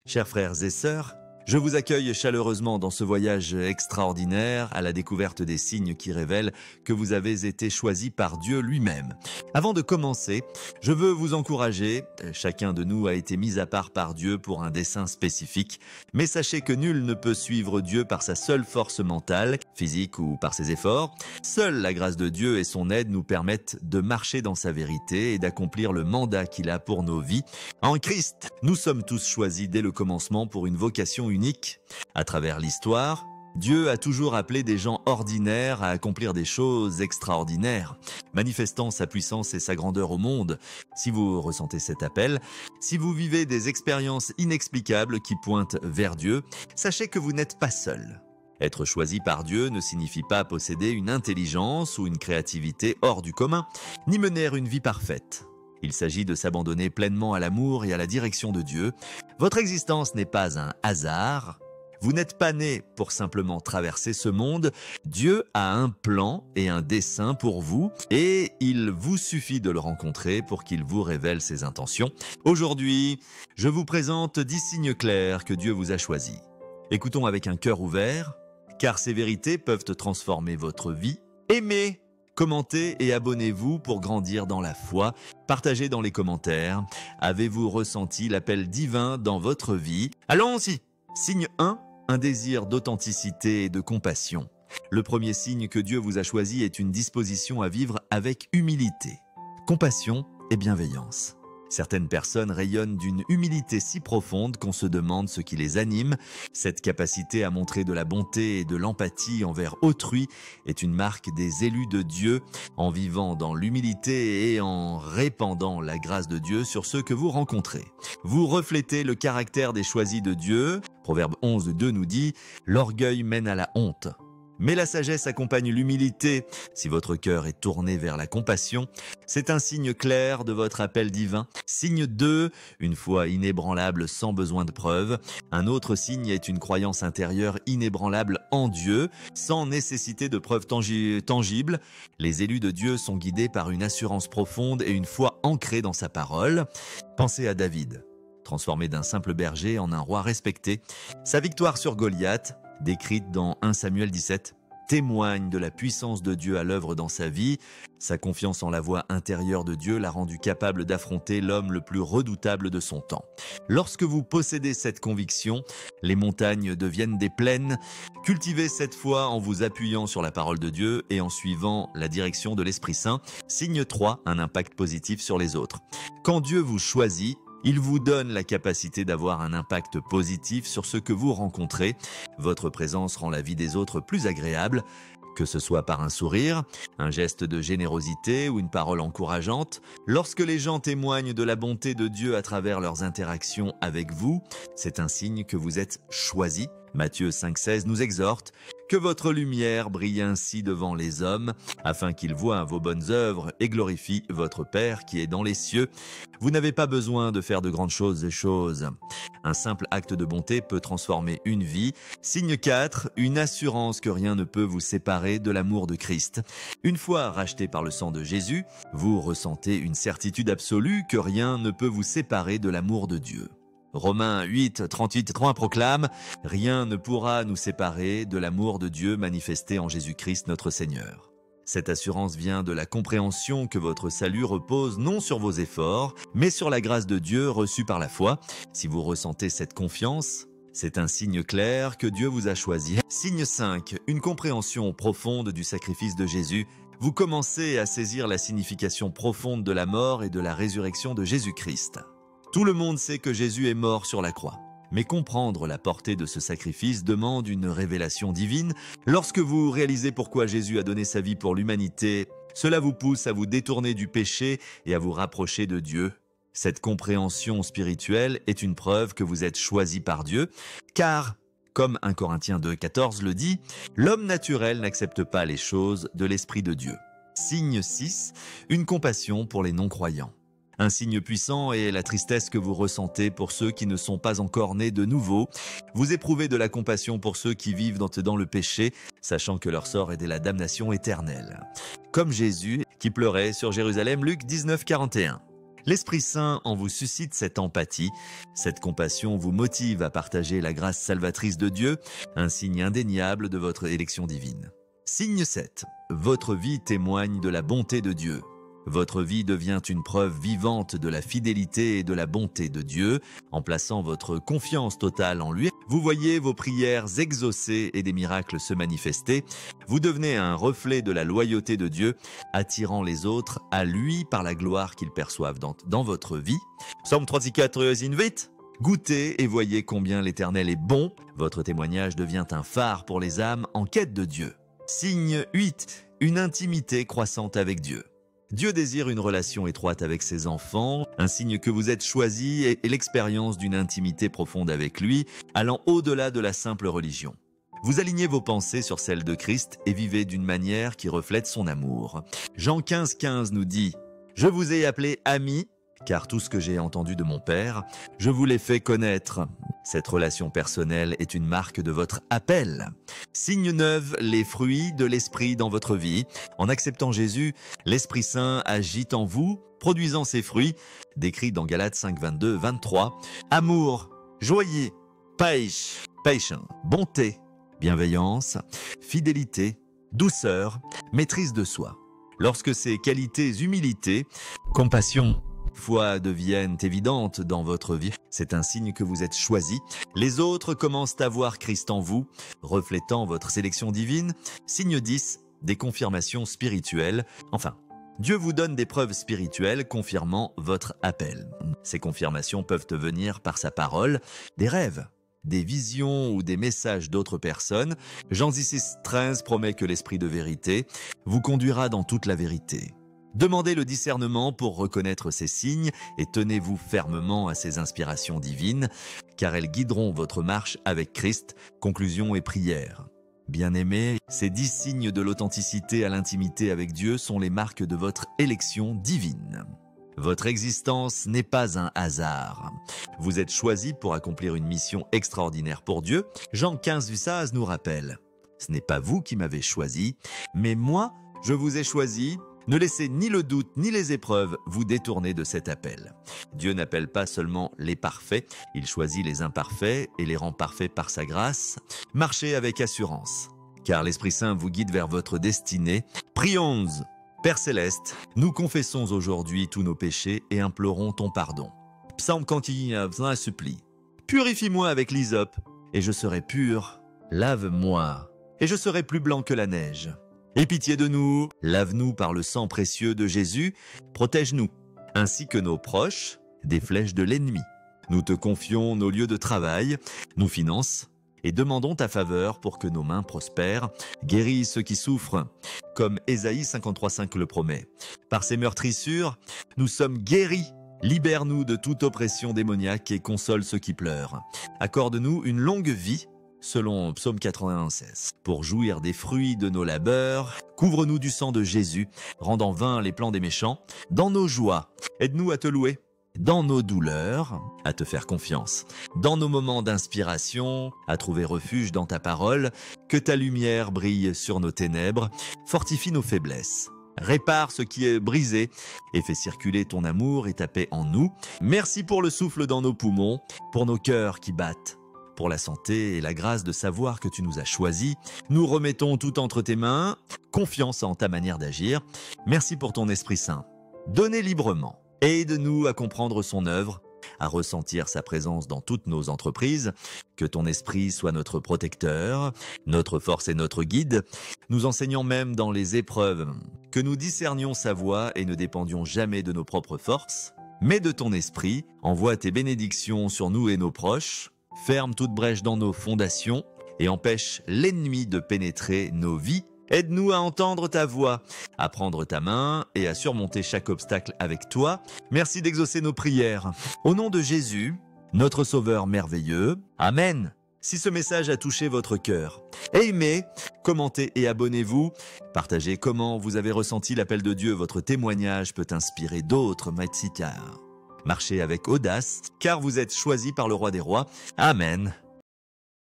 Chers frères et sœurs, je vous accueille chaleureusement dans ce voyage extraordinaire à la découverte des signes qui révèlent que vous avez été choisis par Dieu lui-même. Avant de commencer, je veux vous encourager. Chacun de nous a été mis à part par Dieu pour un dessein spécifique. Mais sachez que nul ne peut suivre Dieu par sa seule force mentale, physique ou par ses efforts. Seule la grâce de Dieu et son aide nous permettent de marcher dans sa vérité et d'accomplir le mandat qu'il a pour nos vies. En Christ, nous sommes tous choisis dès le commencement pour une vocation unique. À travers l'histoire, Dieu a toujours appelé des gens ordinaires à accomplir des choses extraordinaires, manifestant sa puissance et sa grandeur au monde. Si vous ressentez cet appel, si vous vivez des expériences inexplicables qui pointent vers Dieu, sachez que vous n'êtes pas seul. Être choisi par Dieu ne signifie pas posséder une intelligence ou une créativité hors du commun, ni mener une vie parfaite. Il s'agit de s'abandonner pleinement à l'amour et à la direction de Dieu. Votre existence n'est pas un hasard. Vous n'êtes pas né pour simplement traverser ce monde. Dieu a un plan et un dessein pour vous et il vous suffit de le rencontrer pour qu'il vous révèle ses intentions. Aujourd'hui, je vous présente 10 signes clairs que Dieu vous a choisis. Écoutons avec un cœur ouvert, car ces vérités peuvent transformer votre vie. Aimez, commentez et abonnez-vous pour grandir dans la foi. Partagez dans les commentaires. Avez-vous ressenti l'appel divin dans votre vie? Allons-y! Signe 1, un désir d'authenticité et de compassion. Le premier signe que Dieu vous a choisi est une disposition à vivre avec humilité, compassion et bienveillance. Certaines personnes rayonnent d'une humilité si profonde qu'on se demande ce qui les anime. Cette capacité à montrer de la bonté et de l'empathie envers autrui est une marque des élus de Dieu. En vivant dans l'humilité et en répandant la grâce de Dieu sur ceux que vous rencontrez, vous reflétez le caractère des choisis de Dieu. Proverbe 11:2 nous dit « L'orgueil mène à la honte ». Mais la sagesse accompagne l'humilité. Si votre cœur est tourné vers la compassion, c'est un signe clair de votre appel divin. Signe 2, une foi inébranlable sans besoin de preuves. Un autre signe est une croyance intérieure inébranlable en Dieu, sans nécessité de preuves tangibles. Les élus de Dieu sont guidés par une assurance profonde et une foi ancrée dans sa parole. Pensez à David, transformé d'un simple berger en un roi respecté. Sa victoire sur Goliath, décrite dans 1 Samuel 17, témoigne de la puissance de Dieu à l'œuvre dans sa vie. Sa confiance en la voix intérieure de Dieu l'a rendu capable d'affronter l'homme le plus redoutable de son temps. Lorsque vous possédez cette conviction, les montagnes deviennent des plaines. Cultivez cette foi en vous appuyant sur la parole de Dieu et en suivant la direction de l'Esprit Saint. Signe 3, un impact positif sur les autres. Quand Dieu vous choisit, il vous donne la capacité d'avoir un impact positif sur ce que vous rencontrez. Votre présence rend la vie des autres plus agréable, que ce soit par un sourire, un geste de générosité ou une parole encourageante. Lorsque les gens témoignent de la bonté de Dieu à travers leurs interactions avec vous, c'est un signe que vous êtes choisi. Matthieu 5,16 nous exhorte « Que votre lumière brille ainsi devant les hommes, afin qu'ils voient vos bonnes œuvres et glorifient votre Père qui est dans les cieux. » Vous n'avez pas besoin de faire de grandes choses et choses. Un simple acte de bonté peut transformer une vie. Signe 4, une assurance que rien ne peut vous séparer de l'amour de Christ. Une fois racheté par le sang de Jésus, vous ressentez une certitude absolue que rien ne peut vous séparer de l'amour de Dieu. Romains 8, 38-3 proclame « Rien ne pourra nous séparer de l'amour de Dieu manifesté en Jésus-Christ notre Seigneur ». Cette assurance vient de la compréhension que votre salut repose non sur vos efforts, mais sur la grâce de Dieu reçue par la foi. Si vous ressentez cette confiance, c'est un signe clair que Dieu vous a choisi. Signe 5, une compréhension profonde du sacrifice de Jésus. Vous commencez à saisir la signification profonde de la mort et de la résurrection de Jésus-Christ. Tout le monde sait que Jésus est mort sur la croix. Mais comprendre la portée de ce sacrifice demande une révélation divine. Lorsque vous réalisez pourquoi Jésus a donné sa vie pour l'humanité, cela vous pousse à vous détourner du péché et à vous rapprocher de Dieu. Cette compréhension spirituelle est une preuve que vous êtes choisi par Dieu, car, comme 1 Corinthiens 2,14 le dit, l'homme naturel n'accepte pas les choses de l'Esprit de Dieu. Signe 6, une compassion pour les non-croyants. Un signe puissant est la tristesse que vous ressentez pour ceux qui ne sont pas encore nés de nouveau. Vous éprouvez de la compassion pour ceux qui vivent dans le péché, sachant que leur sort est de la damnation éternelle. Comme Jésus qui pleurait sur Jérusalem, Luc 19, 41. L'Esprit Saint en vous suscite cette empathie. Cette compassion vous motive à partager la grâce salvatrice de Dieu, un signe indéniable de votre élection divine. Signe 7. Votre vie témoigne de la bonté de Dieu. Votre vie devient une preuve vivante de la fidélité et de la bonté de Dieu. En plaçant votre confiance totale en lui, vous voyez vos prières exaucées et des miracles se manifester. Vous devenez un reflet de la loyauté de Dieu, attirant les autres à lui par la gloire qu'ils perçoivent dans votre vie. Psaume 34 invite. Goûtez et voyez combien l'Éternel est bon. Votre témoignage devient un phare pour les âmes en quête de Dieu. Signe 8. Une intimité croissante avec Dieu. Dieu désire une relation étroite avec ses enfants, un signe que vous êtes choisi est l'expérience d'une intimité profonde avec lui, allant au-delà de la simple religion. Vous alignez vos pensées sur celles de Christ et vivez d'une manière qui reflète son amour. Jean 15,15 nous dit « Je vous ai appelé amis, car tout ce que j'ai entendu de mon Père, je vous l'ai fait connaître. » Cette relation personnelle est une marque de votre appel. Signe 9, les fruits de l'Esprit dans votre vie. En acceptant Jésus, l'Esprit Saint agit en vous, produisant ses fruits, décrits dans Galates 5, 22, 23. Amour, joie, patience, bonté, bienveillance, fidélité, douceur, maîtrise de soi. Lorsque ces qualités humilité, compassion, foi deviennent évidentes dans votre vie, c'est un signe que vous êtes choisi. Les autres commencent à voir Christ en vous, reflétant votre sélection divine. Signe 10, des confirmations spirituelles. Enfin, Dieu vous donne des preuves spirituelles confirmant votre appel. Ces confirmations peuvent venir par sa parole, des rêves, des visions ou des messages d'autres personnes. Jean 6,13 promet que l'Esprit de vérité vous conduira dans toute la vérité. Demandez le discernement pour reconnaître ces signes et tenez-vous fermement à ces inspirations divines, car elles guideront votre marche avec Christ, conclusion et prière. Bien-aimés, ces 10 signes de l'authenticité à l'intimité avec Dieu sont les marques de votre élection divine. Votre existence n'est pas un hasard. Vous êtes choisi pour accomplir une mission extraordinaire pour Dieu. Jean 15,16 nous rappelle « Ce n'est pas vous qui m'avez choisi, mais moi, je vous ai choisi. » Ne laissez ni le doute ni les épreuves vous détourner de cet appel. Dieu n'appelle pas seulement les parfaits, il choisit les imparfaits et les rend parfaits par sa grâce. Marchez avec assurance, car l'Esprit Saint vous guide vers votre destinée. Prions, Père Céleste, nous confessons aujourd'hui tous nos péchés et implorons ton pardon. Psaume cantique, supplie. Purifie-moi avec l'hysope, et je serai pur. Lave-moi, et je serai plus blanc que la neige. Aie pitié de nous, lave-nous par le sang précieux de Jésus, protège-nous, ainsi que nos proches, des flèches de l'ennemi. Nous te confions nos lieux de travail, nos finances, et demandons ta faveur pour que nos mains prospèrent. Guéris ceux qui souffrent, comme Ésaïe 53,5 le promet. Par ces meurtrissures, nous sommes guéris. Libère-nous de toute oppression démoniaque et console ceux qui pleurent. Accorde-nous une longue vie, selon Psaume 91,16. Pour jouir des fruits de nos labeurs, couvre-nous du sang de Jésus, rendant vains les plans des méchants. Dans nos joies, aide-nous à te louer. Dans nos douleurs, à te faire confiance. Dans nos moments d'inspiration, à trouver refuge dans ta parole. Que ta lumière brille sur nos ténèbres, fortifie nos faiblesses. Répare ce qui est brisé et fais circuler ton amour et ta paix en nous. Merci pour le souffle dans nos poumons, pour nos cœurs qui battent. Pour la santé et la grâce de savoir que tu nous as choisis, nous remettons tout entre tes mains, confiance en ta manière d'agir. Merci pour ton Esprit Saint. Donnez librement. Aide-nous à comprendre son œuvre, à ressentir sa présence dans toutes nos entreprises. Que ton esprit soit notre protecteur, notre force et notre guide. Nous enseignons même dans les épreuves. Que nous discernions sa voix et ne dépendions jamais de nos propres forces. Mais de ton esprit, envoie tes bénédictions sur nous et nos proches. Ferme toute brèche dans nos fondations et empêche l'ennemi de pénétrer nos vies. Aide-nous à entendre ta voix, à prendre ta main et à surmonter chaque obstacle avec toi. Merci d'exaucer nos prières. Au nom de Jésus, notre Sauveur merveilleux. Amen. Si ce message a touché votre cœur, aimez, commentez et abonnez-vous. Partagez comment vous avez ressenti l'appel de Dieu. Votre témoignage peut inspirer d'autres. Marchez avec audace, car vous êtes choisis par le Roi des Rois. Amen.